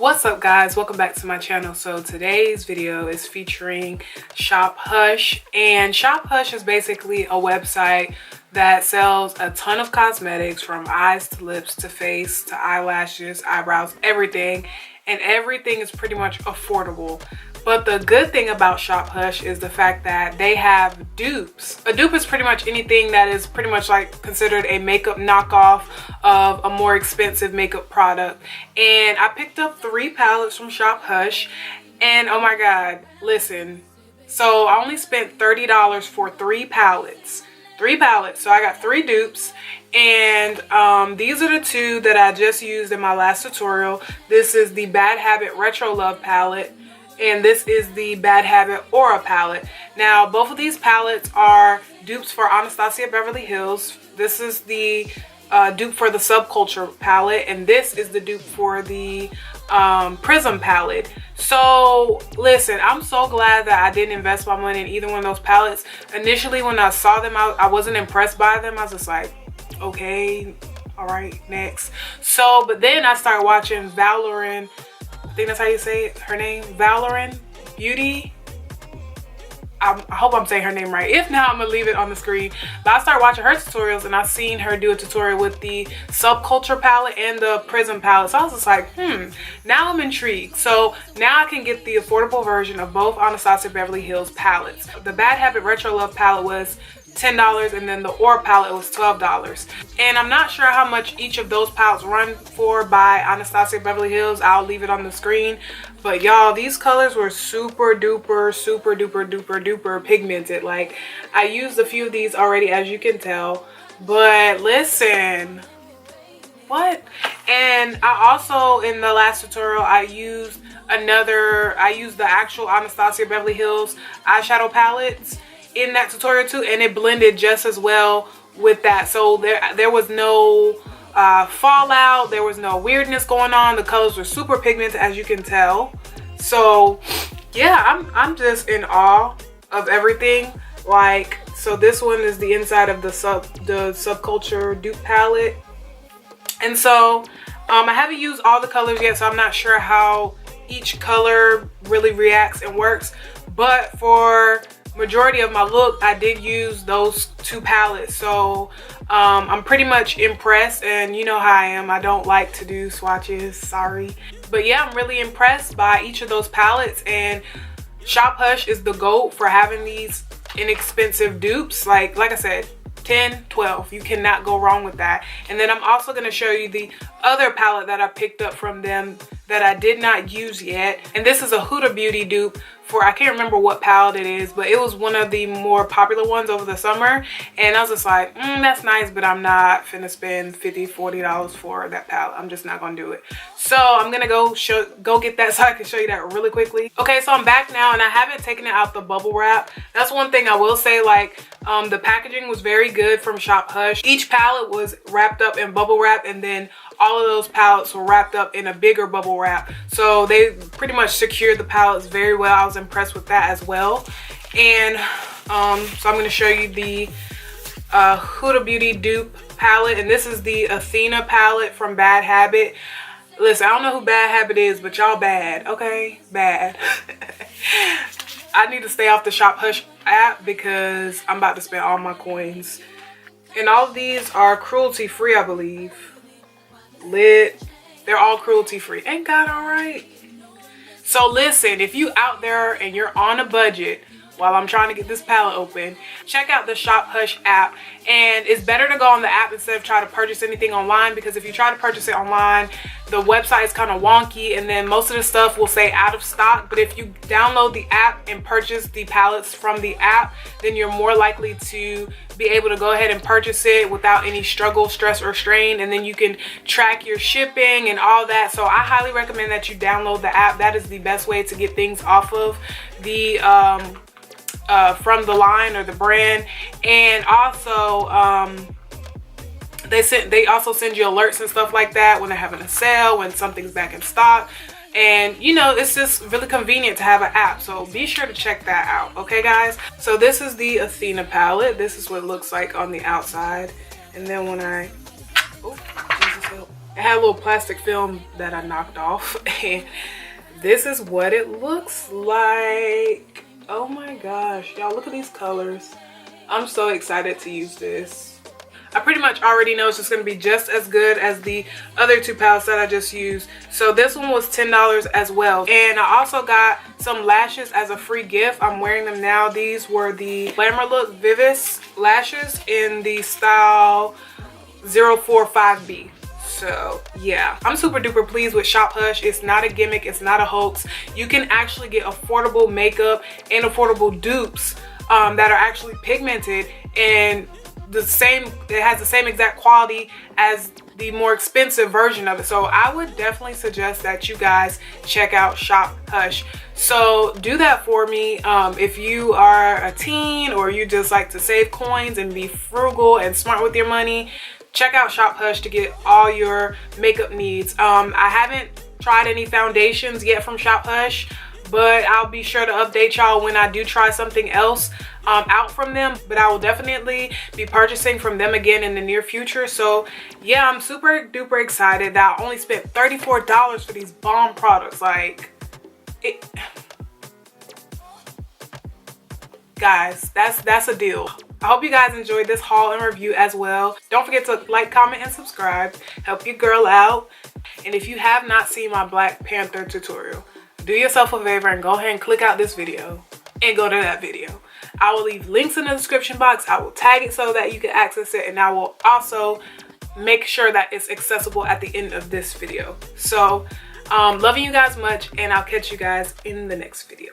What's up guys, welcome back to my channel. So today's video is featuring Shop Hush, and Shop Hush is basically a website that sells a ton of cosmetics from eyes to lips to face to eyelashes, eyebrows, everything, and everything is pretty much affordable. But the good thing about Shop Hush is the fact that they have dupes. A dupe is pretty much anything that is pretty much like considered a makeup knockoff of a more expensive makeup product. And I picked up 3 palettes from Shop Hush, and oh my god, listen. So I only spent $30 for 3 palettes. 3 palettes. So I got 3 dupes, and these are the 2 that I just used in my last tutorial. This is the Bad Habit Retro Love palette, and this is the Bad Habit Aura palette. Now both of these palettes are dupes for Anastasia Beverly Hills. This is the dupe for the Subculture palette, and this is the dupe for the Prism palette. So listen, I'm so glad that I didn't invest my money in either one of those palettes. Initially when I saw them, I wasn't impressed by them. I was just like, okay, all right, next. So but then I started watching Valorant, I think that's how you say it, her name, Valorant Beauty. I hope I'm saying her name right. If not, I'm gonna leave it on the screen. But I started watching her tutorials, and I seen her do a tutorial with the Subculture palette and the Prism palette. So I was just like, now I'm intrigued. So now I can get the affordable version of both Anastasia Beverly Hills palettes. The Bad Habit Retro Love palette was $10, and then the Aura palette was $12. And I'm not sure how much each of those palettes run for by Anastasia Beverly Hills. I'll leave it on the screen. But y'all, these colors were super duper pigmented. Like, I used a few of these already, as you can tell. But listen, what? And I also, in the last tutorial, I used the actual Anastasia Beverly Hills eyeshadow palettes in that tutorial too, and it blended just as well with that. So there was no fallout, there was no weirdness going on. The colors were super pigmented, as you can tell. So yeah, I'm just in awe of everything. Like, so this one is the inside of the Subculture dupe palette, and so I haven't used all the colors yet, so I'm not sure how each color really reacts and works. But for majority of my look, I did use those 2 palettes. So I'm pretty much impressed, and you know how I am, I don't like to do swatches, sorry. But yeah, I'm really impressed by each of those palettes, and Shop Hush is the GOAT for having these inexpensive dupes. Like I said, 10, 12, you cannot go wrong with that. And then I'm also going to show you the other palette that I picked up from them that I did not use yet. And this is a Huda Beauty dupe for, I can't remember what palette it is, but it was one of the more popular ones over the summer. And I was just like, that's nice, but I'm not finna spend $50, $40 for that palette. I'm just not gonna do it. So I'm gonna go get that so I can show you that really quickly. Okay, so I'm back now, and I haven't taken it out the bubble wrap. That's one thing I will say, like, the packaging was very good from Shop Hush. Each palette was wrapped up in bubble wrap, and then all of those palettes were wrapped up in a bigger bubble wrap. So they pretty much secured the palettes very well. I was impressed with that as well. And so I'm going to show you the Huda Beauty dupe palette. And this is the Athena palette from Bad Habit. Listen, I don't know who Bad Habit is, but y'all bad, okay? Bad. I need to stay off the Shop Hush app because I'm about to spend all my coins. And all of these are cruelty free, I believe. Lit. They're all cruelty free. Ain't God all right? So listen, if you out there and you're on a budget while I'm trying to get this palette open, check out the Shop Hush app. And it's better to go on the app instead of try to purchase anything online, because if you try to purchase it online, the website is kind of wonky, and then most of the stuff will say out of stock. But if you download the app and purchase the palettes from the app, then you're more likely to be able to go ahead and purchase it without any struggle, stress, or strain, and then you can track your shipping and all that. So I highly recommend that you download the app. That is the best way to get things off of the from the line or the brand. And also they also send you alerts and stuff like that when they're having a sale, when something's back in stock. And you know, it's just really convenient to have an app, so be sure to check that out. Okay guys, so this is the Athena palette. This is what it looks like on the outside. And then when I, oh, Jesus help. It had a little plastic film that I knocked off, and this is what it looks like. Oh my gosh, y'all, look at these colors. I'm so excited to use this. I pretty much already know it's just going to be just as good as the other two palettes that I just used. So this one was $10 as well. And I also got some lashes as a free gift. I'm wearing them now. These were the Glamour Look Vivis lashes in the style 045B. So yeah, I'm super duper pleased with Shop Hush. It's not a gimmick, it's not a hoax. You can actually get affordable makeup and affordable dupes that are actually pigmented, and it has the same exact quality as the more expensive version of it. So I would definitely suggest that you guys check out Shop Hush. So do that for me. If you are a teen or you just like to save coins and be frugal and smart with your money, check out Shop Hush to get all your makeup needs. I haven't tried any foundations yet from Shop Hush, but I'll be sure to update y'all when I do try something else out from them. But I will definitely be purchasing from them again in the near future. So yeah, I'm super duper excited that I only spent $34 for these bomb products. Like, guys, that's a deal. I hope you guys enjoyed this haul and review as well. Don't forget to like, comment, and subscribe. Help your girl out. And if you have not seen my Black Panther tutorial, do yourself a favor and go ahead and click out this video and go to that video. I will leave links in the description box. I will tag it so that you can access it, and I will also make sure that it's accessible at the end of this video. So loving you guys much, and I'll catch you guys in the next video.